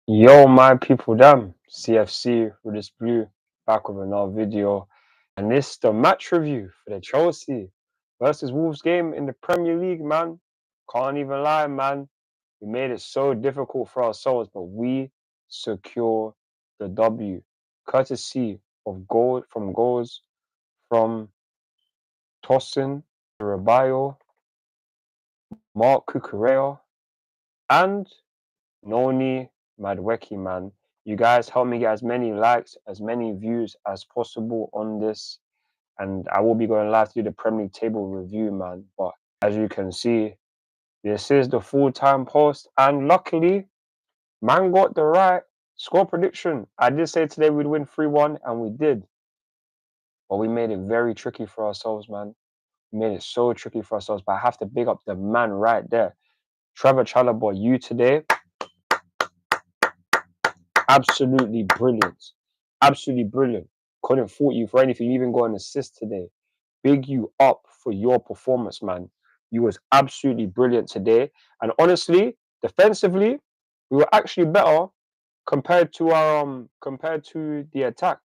Yo, my people, damn CFC with this blue back with another video, and this is the match review for the Chelsea versus Wolves game in the Premier League, man. Can't even lie, man. We made it so difficult for ourselves, but we secure the W, courtesy of goals from Tosin, Rabayo, Mark Cucurella, and Noni Madueke, man. You guys help me get as many likes, as many views as possible on this. And I will be going live to do the Premier League table review, man. But as you can see, this is the full-time post. And luckily, man got the right score prediction. I did say today we'd win 3-1, and we did. But we made it very tricky for ourselves, man. We made it so tricky for ourselves. But I have to big up the man right there. Trevor Chalobah, you today, absolutely brilliant. Absolutely brilliant. Couldn't fault you for anything. You even got an assist today. Big you up for your performance, man. You was absolutely brilliant today. And honestly, defensively, we were actually better compared to the attack.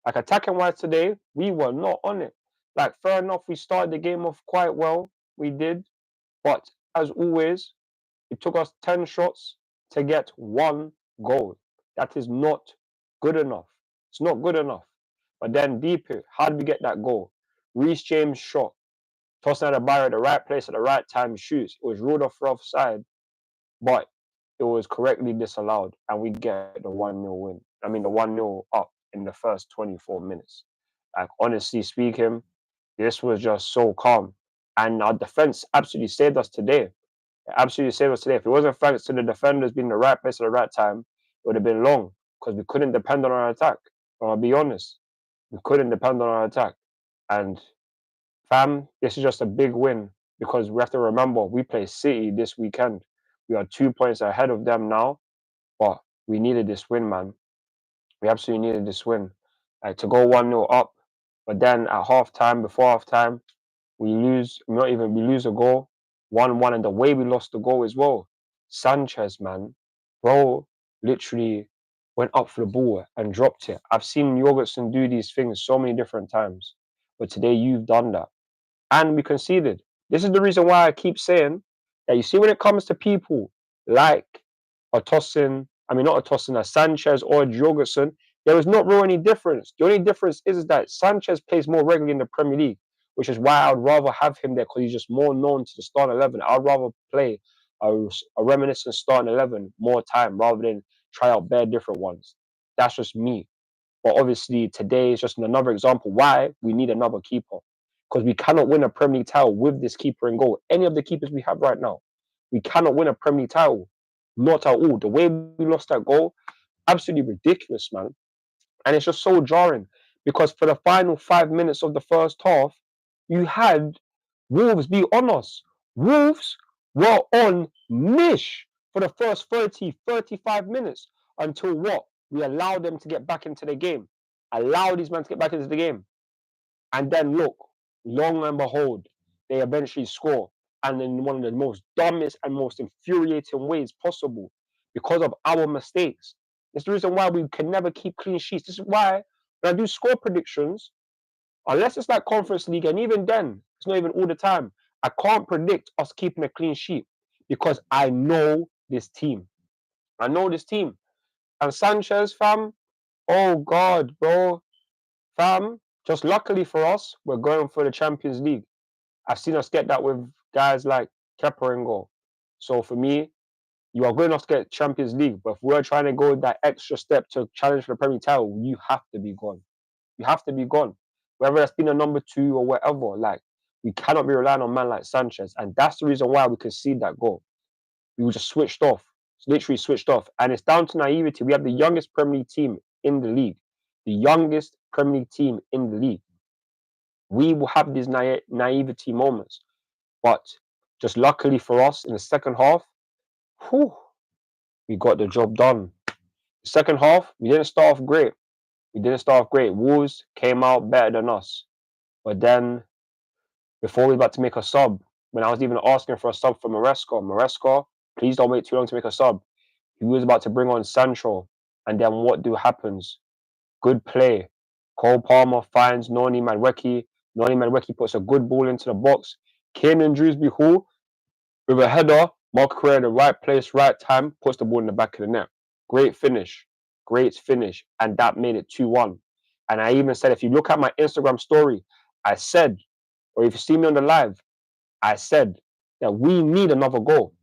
Like attacking wise today, we were not on it. Like fair enough, we started the game off quite well. We did. But as always, it took us 10 shots to get one goal. That is not good enough. It's not good enough. But then deep it, how did we get that goal? Reece James shot. Tosin had a bar at the right place at the right time, shoots. It was ruled off for offside, but it was correctly disallowed, and we get the 1-0 win. I mean, the 1-0 up in the first 24 minutes. Like, honestly speaking, this was just so calm. And our defense absolutely saved us today. It absolutely saved us today. If it wasn't thanks to the defenders being in the right place at the right time, it would have been long because we couldn't depend on our attack. I'll be honest. We couldn't depend on our attack. And fam, this is just a big win because we have to remember we play City this weekend. We are 2 points ahead of them now, but we needed this win, man. We absolutely needed this win. Like to go 1-0 up, but then at halftime, before halftime, we lose a goal, 1-1, and the way we lost the goal as well. Sanchez, man, bro, literally went up for the ball and dropped it. I've seen Jorgensen do these things so many different times, but today you've done that. And we conceded. This is the reason why I keep saying that you see when it comes to people like a Tosin, I mean not a Tosin, a Sanchez or a Jorgensen, there is not really any difference. The only difference is that Sanchez plays more regularly in the Premier League, which is why I'd rather have him there because he's just more known to the starting 11. I'd rather play a reminiscent starting 11 more time rather than try out bare different ones. That's just me. But obviously, today is just another example why we need another keeper. Because we cannot win a Premier League title with this keeper in goal. Any of the keepers we have right now, we cannot win a Premier League title. Not at all. The way we lost that goal, absolutely ridiculous, man. And it's just so jarring because for the final 5 minutes of the first half, you had Wolves be on us. Wolves were on Mish for the first 30, 35 minutes until what? We allowed them to get back into the game. Allow these men to get back into the game. And then look, long and behold, they eventually score. And in one of the most dumbest and most infuriating ways possible because of our mistakes. It's the reason why we can never keep clean sheets. This is why when I do score predictions, unless it's like Conference League, and even then, it's not even all the time, I can't predict us keeping a clean sheet because I know this team. I know this team. And Sanchez, fam, oh God, bro. Fam, just luckily for us, we're going for the Champions League. I've seen us get that with guys like Kepa and goal. So for me, you are good enough to get Champions League, but if we're trying to go that extra step to challenge for the Premier League title, you have to be gone. You have to be gone. Whether that's been a number 2 or whatever, like we cannot be relying on man like Sanchez, and that's the reason why we concede that goal. We were just switched off. It's literally switched off, and it's down to naivety. We have the youngest Premier League team in the league, the youngest Premier League team in the league. We will have these naivety moments, but just luckily for us in the second half, whew, we got the job done. The second half, we didn't start off great. Wolves came out better than us. But then, before we were about to make a sub, when I was even asking for a sub for Maresca, please don't wait too long to make a sub. He was about to bring on Sancho, and then what happens? Good play. Cole Palmer finds Noni Madueke. Noni Madueke puts a good ball into the box. Kiernan Dewsbury Hall with a header. Mark Cucurella in the right place, right time, puts the ball in the back of the net. Great finish. Great finish. And that made it 2-1. And I even said, if you look at my Instagram story, I said, or if you see me on the live, I said that we need another goal.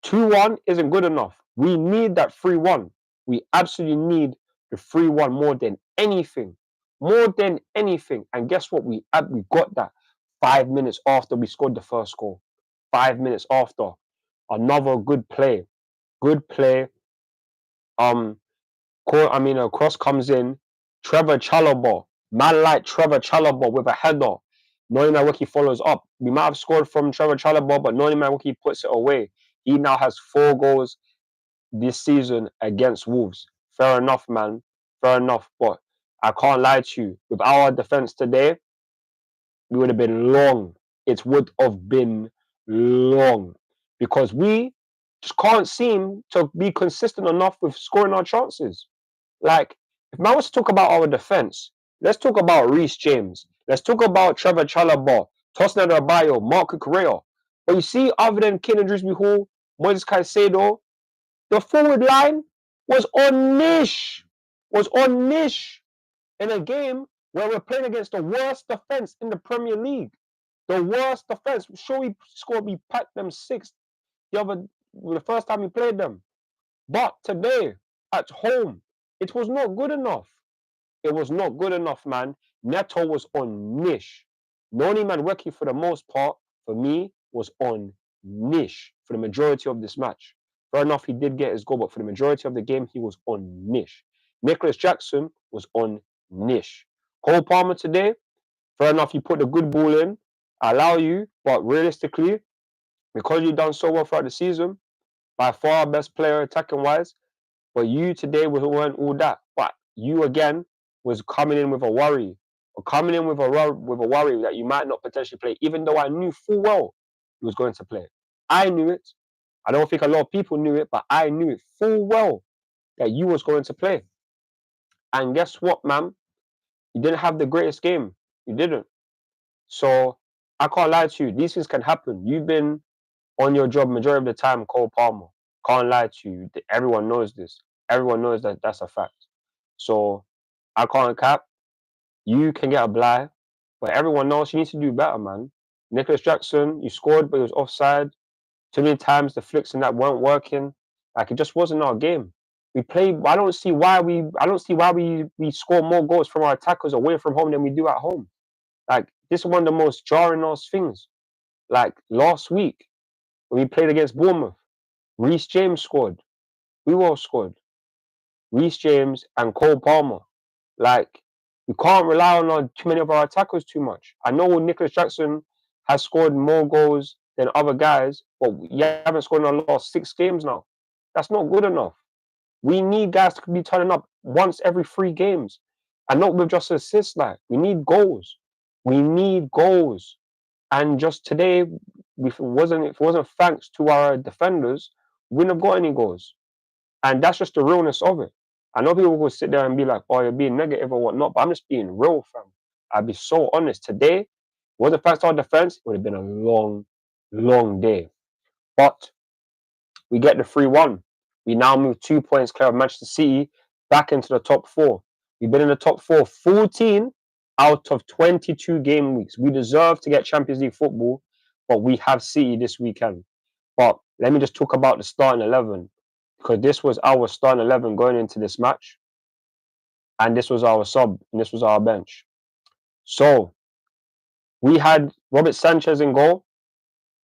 2-1 isn't good enough. We need that 3-1. We absolutely need the 3-1 more than anything. More than anything. And guess what? We got that 5 minutes after we scored the first goal. 5 minutes after. Another good play. Good play. A cross comes in. Trevor Chalobah. Man like Trevor Chalobah with a header. Noni Madueke follows up. We might have scored from Trevor Chalobah, but Noni Madueke puts it away. He now has 4 goals this season against Wolves. Fair enough, man. Fair enough. But I can't lie to you. With our defense today, we would have been long. It would have been long. Because we just can't seem to be consistent enough with scoring our chances. Like, if I was to talk about our defense, let's talk about Reece James. Let's talk about Trevor Chalobah, Tosin Adebayo, Mark Cucurella. But you see, other than Kiernan Dewsbury Hall, Moises Caicedo, the forward line was on niche. Was on niche in a game where we're playing against the worst defense in the Premier League. The worst defense. Sure, we packed them 6 the first time we played them. But today, at home, it was not good enough. It was not good enough, man. Neto was on niche. Noni Madueke, for the most part, for me, was on niche for the majority of this match. Fair enough, he did get his goal, but for the majority of the game, he was on niche. Nicholas Jackson was on niche. Cole Palmer today, fair enough, you put the good ball in. I allow you, but realistically, because you've done so well throughout the season, by far our best player attacking-wise, but you today weren't all that. But you again was coming in with a worry, or coming in with a worry that you might not potentially play, even though I knew full well he was going to play. I knew it. I don't think a lot of people knew it, but I knew it full well that you was going to play. And guess what, man? You didn't have the greatest game. You didn't. So I can't lie to you. These things can happen. You've been on your job majority of the time, Cole Palmer. Can't lie to you. Everyone knows this. Everyone knows that that's a fact. So I can't cap. You can get a bly, but everyone else, you need to do better, man. Nicholas Jackson, you scored, but it was offside. Too many times the flicks and that weren't working. Like, it just wasn't our game. We played. I don't see why we score more goals from our attackers away from home than we do at home. Like, this is one of the most jarring things. Like last week when we played against Bournemouth, Reece James scored. Who else scored? Reece James and Cole Palmer. Like, we can't rely on too many of our attackers too much. I know Nicholas Jackson has scored more goals than other guys, but you haven't scored in the last 6 games now. That's not good enough. We need guys to be turning up once every 3 games, and not with just assists. Like, we need goals. We need goals. And just today, if it wasn't thanks to our defenders, we wouldn't have got any goals. And that's just the realness of it. I know people will sit there and be like, oh, you're being negative or whatnot, but I'm just being real, fam. I'll be so honest. Today, wasn't thanks to our defense, it would have been a long, long day. But we get the 3-1. We now move 2 points clear of Manchester City back into the top 4. We've been in the top 4 14 out of 22 game weeks. We deserve to get Champions League football, but we have City this weekend. But let me just talk about the starting 11, because this was our starting 11 going into this match, and this was our sub, and this was our bench. So we had Robert Sanchez in goal,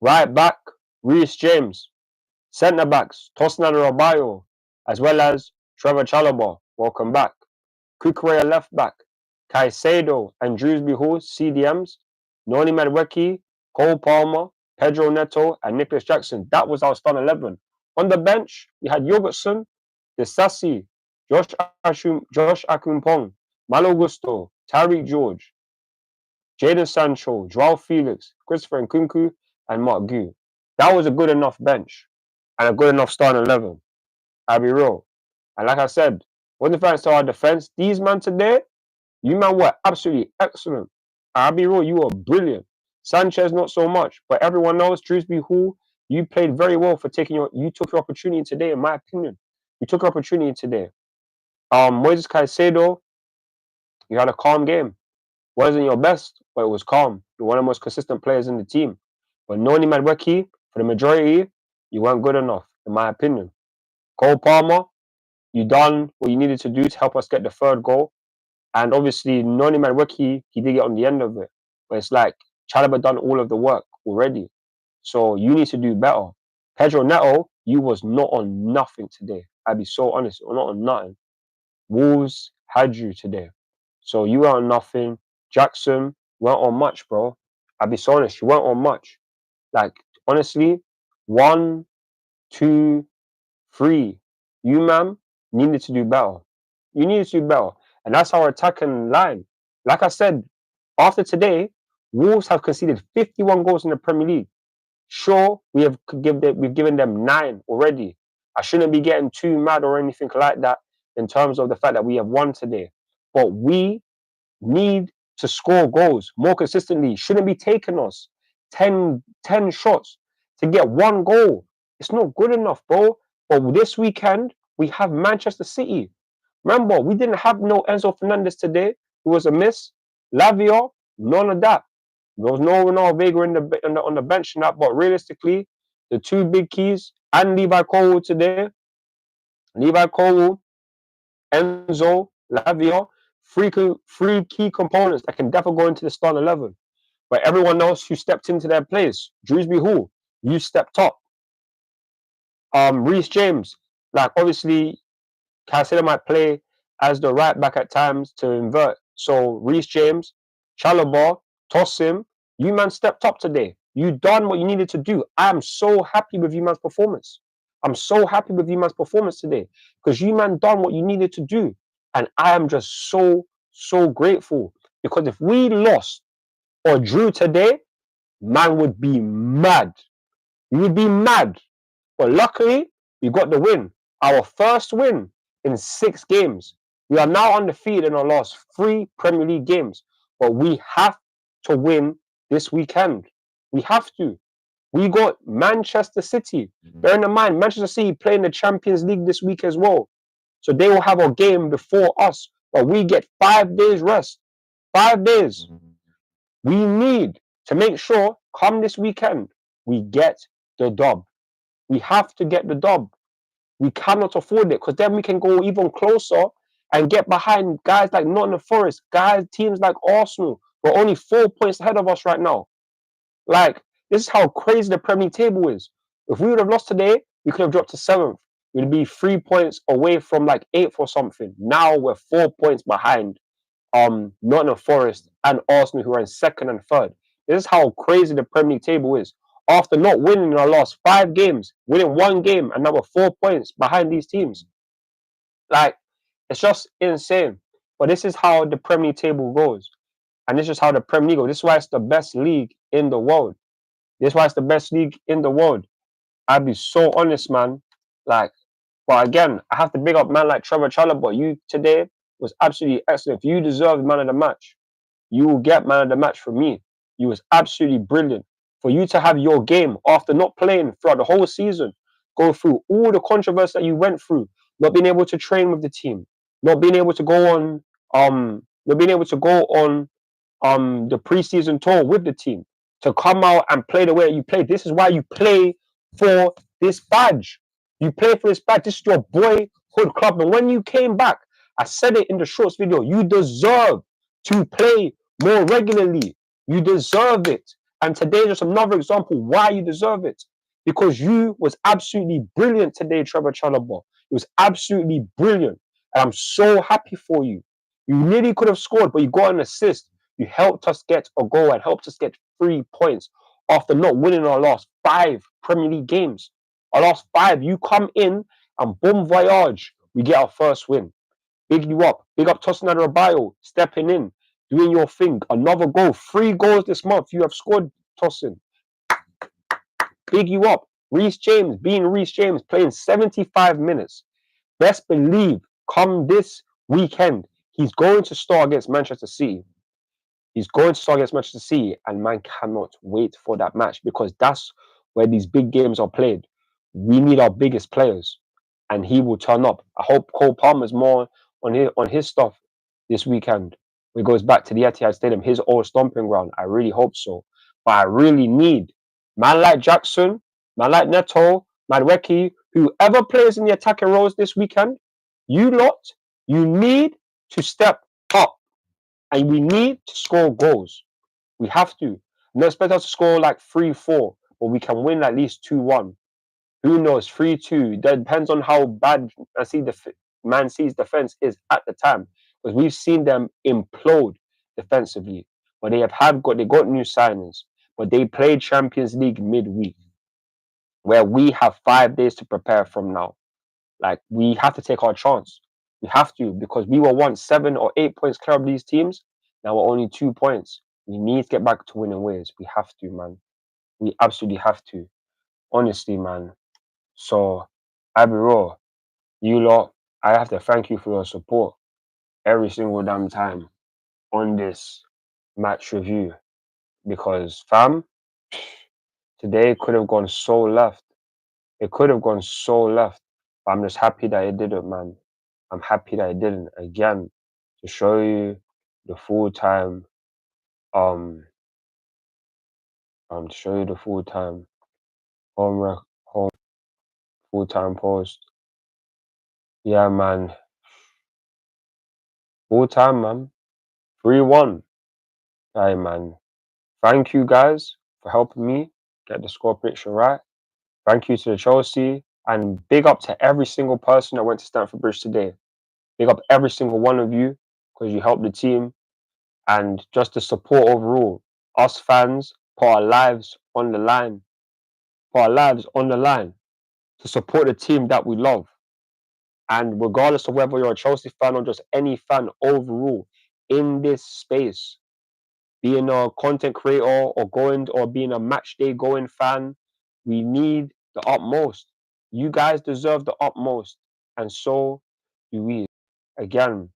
right back Reece James, centre backs Tosin Adebayo, as well as Trevor Chalobah. Welcome back. Cucurella left back, Caicedo and Dewsbury Hall CDMs, Noni Madueke, Cole Palmer, Pedro Neto, and Nicholas Jackson. That was our starting 11. On the bench, we had Jorgensen, Desassi, Josh Akumpong, Malo Gusto, Tariq George, Jadon Sancho, Joao Felix, Christopher Nkunku, and Mark Gu. That was a good enough bench and a good enough starting 11. I'll be real. And like I said, when the fans to our defense, these man today, you man were absolutely excellent. I'll be real, you were brilliant. Sanchez not so much, but everyone else, Drewsby Hall, you played very well for you took your opportunity today, in my opinion. You took your opportunity today. Moises Caicedo, you had a calm game. Wasn't your best, but it was calm. You're one of the most consistent players in the team. But Noni Madueke, for the majority, you weren't good enough, in my opinion. Cole Palmer, you done what you needed to do to help us get the third goal. And obviously, Noni Madueke, he did get on the end of it. But it's like, Chalobah done all of the work already. So you need to do better. Pedro Neto, you was not on nothing today. I'll be so honest, not on nothing. Wolves had you today. So you weren't on nothing. Jackson weren't on much, bro. I'll be so honest, you weren't on much. Like, honestly, 1, 2, 3. You, man, needed to do better. You needed to do better. And that's our attacking line. Like I said, after today, Wolves have conceded 51 goals in the Premier League. Sure, we've given them 9 already. I shouldn't be getting too mad or anything like that in terms of the fact that we have won today. But we need to score goals more consistently. Shouldn't be taking us 10 shots to get 1 goal. It's not good enough, bro. But this weekend, we have Manchester City. Remember, we didn't have no Enzo Fernandez today. It was a miss. Lavia, none of that. There was no Ronaldo Vega on the bench and that. But realistically, the 2 big keys and Levi Cole today, Levi Cole, Enzo, Lavia, 3 key components that can definitely go into the starting 11. But everyone else who stepped into their place, Drewsby Hall, you stepped up. Reece James, like obviously, Caicedo might play as the right back at times to invert. So Reece James, Chalobah, Tosin, you man stepped up today. You done what you needed to do. I'm so happy with you man's performance. I'm so happy with you man's performance today because you man done what you needed to do. And I am just so grateful because if we lost or drew today, man would be mad. We would be mad. But luckily, we got the win. Our first win in 6 games. We are now undefeated in our last 3 Premier League games. But we have to win this weekend. We have to. We got Manchester City. Bearing in mind, Manchester City playing the Champions League this week as well. So they will have a game before us. But we get 5 days rest. 5 days. We need to make sure, come this weekend, we get the dub. We have to get the dub. We cannot afford it because then we can go even closer and get behind guys like Nottingham Forest, teams like Arsenal. We're only 4 points ahead of us right now. Like, this is how crazy the Premier League table is. If we would have lost today, we could have dropped to 7th. We'd be 3 points away from like 8th or something. Now we're 4 points behind Nottingham Forest and Arsenal, who are in 2nd and 3rd. This is how crazy the Premier League table is. After not winning in our last 5 games, winning 1 game, and now we're 4 points behind these teams. Like, it's just insane. But this is how the Premier League table goes. And this is how the Premier League goes. This is why it's the best league in the world. This is why it's the best league in the world. I'd be so honest, man. Like, but again, I have to big up man like Trevor Chalobah. You today was absolutely excellent. If you deserve man of the match, you will get man of the match from me. You was absolutely brilliant. For you to have your game after not playing throughout the whole season, go through all the controversy that you went through, not being able to train with the team, not being able to go on the preseason tour with the team, to come out and play the way you played. This is why you play for this badge. You play for this badge. This is your boyhood club. And when you came back, I said it in the shorts video, you deserve to play more regularly. You deserve it. And today is just another example why you deserve it. Because you was absolutely brilliant today, Trevor Chalobah. It was absolutely brilliant. And I'm so happy for you. You nearly could have scored, but you got an assist. You helped us get a goal and helped us get 3 points after not winning our last 5 Premier League games. Our last 5, you come in and bon voyage, we get our first win. Big you up. Big up Tosin Adebayo, stepping in, doing your thing. Another goal. 3 goals this month. You have scored, Tosin. Big you up. Reece James, being Reece James, playing 75 minutes. best believe come this weekend, he's going to start against Manchester City. He's going to start against Manchester City, and man cannot wait for that match because that's where these big games are played. We need our biggest players, and he will turn up. I hope Cole Palmer's more on his stuff this weekend. When he goes back to the Etihad Stadium, his old stomping ground. I really hope so. But I really need man like Jackson, man like Neto, Madueke, whoever plays in the attacking roles this weekend, you lot, you need to step up. And we need to score goals. We have to. No expect us to score like 3-4, but we can win at least 2-1. Who knows? 3-2. That depends on how bad Man City's defense is at the time. Because we've seen them implode defensively. But they got new signings. But they played Champions League midweek, where we have 5 days to prepare from now. Like, we have to take our chance. We have to, because we were once 7 or 8 points clear of these teams. Now we're only 2 points. We need to get back to winning ways. We have to, man. We absolutely have to. Honestly, man. So, Abiro, you lot, I have to thank you for your support every single damn time on this match review. Because, fam, today could have gone so left. It could have gone so left. But I'm just happy that it didn't, man. I'm happy that it didn't. Again, to show you the full-time to show you the full-time home full-time post. Yeah, man. Full-time, man. 3-1. Hey, man. Thank you guys for helping me get the score prediction right. Thank you to the Chelsea, and big up to every single person that went to Stamford Bridge today. Big up every single one of you because you helped the team and just the support overall. Us fans put our lives on the line. Put our lives on the line to support the team that we love. And regardless of whether you're a Chelsea fan or just any fan overall in this space, being a content creator or being a match day going fan, we need the utmost. You guys deserve the utmost, and so do we. Again,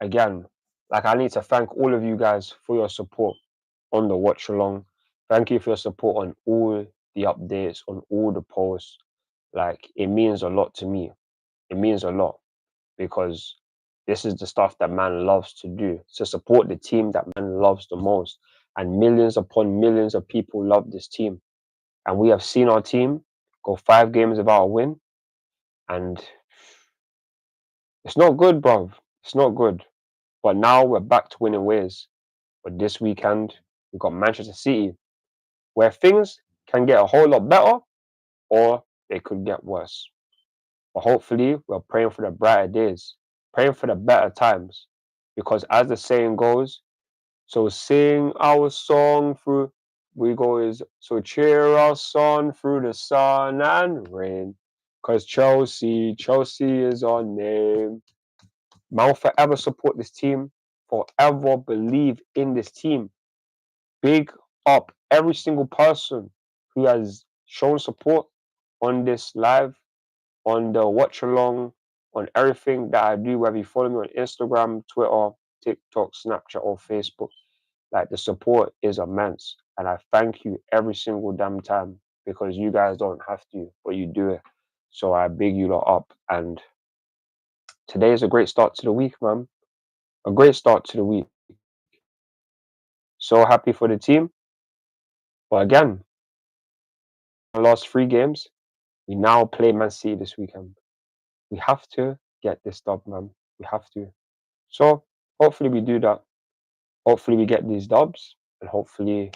again, like, I need to thank all of you guys for your support on the watch along. Thank you for your support on all the updates, on all the posts. Like, it means a lot to me. It means a lot because this is the stuff that man loves to do, to support the team that man loves the most. And millions upon millions of people love this team. And we have seen our team go 5 games without a win. And it's not good, bruv. It's not good. But now we're back to winning ways. But this weekend, we've got Manchester City, where things can get a whole lot better or they could get worse. But hopefully, we're praying for the brighter days, praying for the better times. Because as the saying goes, so sing our song through, so cheer us on through the sun and rain. Because Chelsea is our name. Man will forever support this team, forever believe in this team. Big up every single person who has shown support on this live, on the watch along, on everything that I do, whether you follow me on Instagram, Twitter, TikTok, Snapchat, or Facebook. Like, the support is immense. And I thank you every single damn time because you guys don't have to, but you do it. So I big you lot up. And today is a great start to the week, man. A great start to the week. So happy for the team. But again, the last 3 games, we now play Man City this weekend. We have to get this dub, man. We have to. So hopefully we do that. Hopefully we get these dubs, and hopefully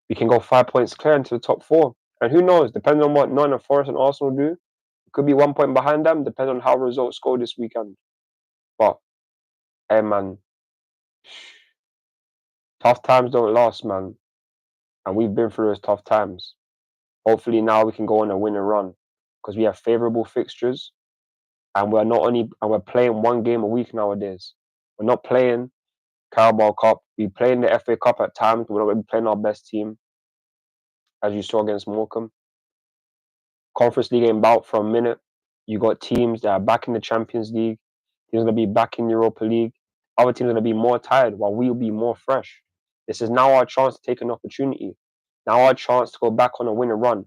we can go 5 points clear into the top 4. And who knows, depending on what Nottingham Forest and Arsenal do, it could be 1 point behind them, depending on how results go this weekend. But, hey, man, tough times don't last, man. And we've been through those tough times. Hopefully now we can go on a winning run because we have favourable fixtures, and we're playing 1 game a week nowadays. We're not playing Carabao Cup. We play in the FA Cup at times. We're not playing our best team, as you saw against Morecambe. Conference League ain't bout for a minute. You got teams that are back in the Champions League. Teams gonna be back in Europa League. Other teams are gonna be more tired while we'll be more fresh. This is now our chance to take an opportunity. Now our chance to go back on a winning run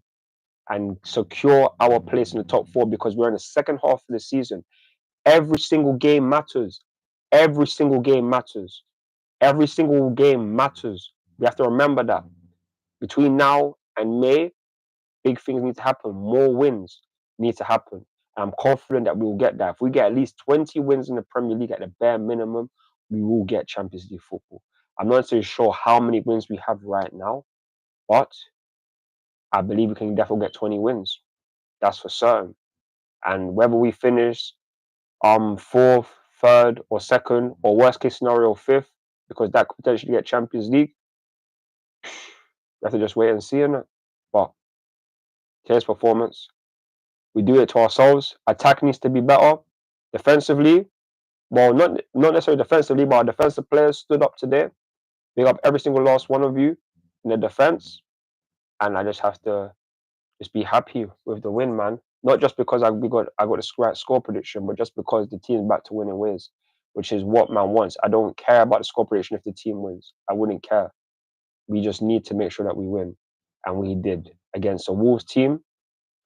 and secure our place in the top four because we're in the second half of the season. Every single game matters. Every single game matters. Every single game matters. We have to remember that. Between now and May, big things need to happen. More wins need to happen. And I'm confident that we will get that. If we get at least 20 wins in the Premier League at the bare minimum, we will get Champions League football. I'm not so sure how many wins we have right now, but I believe we can definitely get 20 wins. That's for certain. And whether we finish fourth, third, or second, or worst case scenario fifth, because that could potentially get Champions League, we have to just wait and see, innit? But today's performance, we do it to ourselves. Attack needs to be better. Defensively, well, not necessarily defensively, but our defensive players stood up today. Big up every single last one of you in the defense. And I just have to just be happy with the win, man. Not just because I got the right score prediction, but just because the team's back to winning ways, which is what man wants. I don't care about the score prediction if the team wins. I wouldn't care. We just need to make sure that we win. And we did. Against a Wolves team,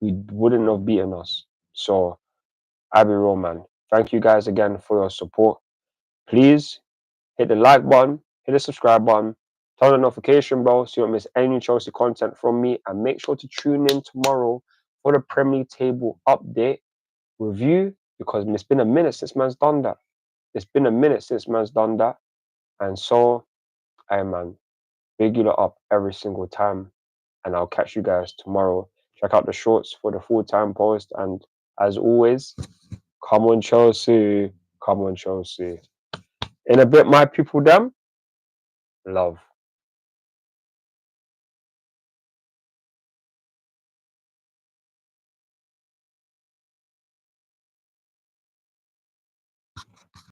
we wouldn't have beaten us. So, I'll be real, man. Thank you guys again for your support. Please hit the like button, hit the subscribe button, turn on the notification bell so you don't miss any Chelsea content from me. And make sure to tune in tomorrow for the Premier League table update review because it's been a minute since man's done that. It's been a minute since man's done that. And so, hey, man, big you lot up every single time. And I'll catch you guys tomorrow. Check out the shorts for the full-time post. And as always, come on, Chelsea. Come on, Chelsea. In a bit, my people, them. Love.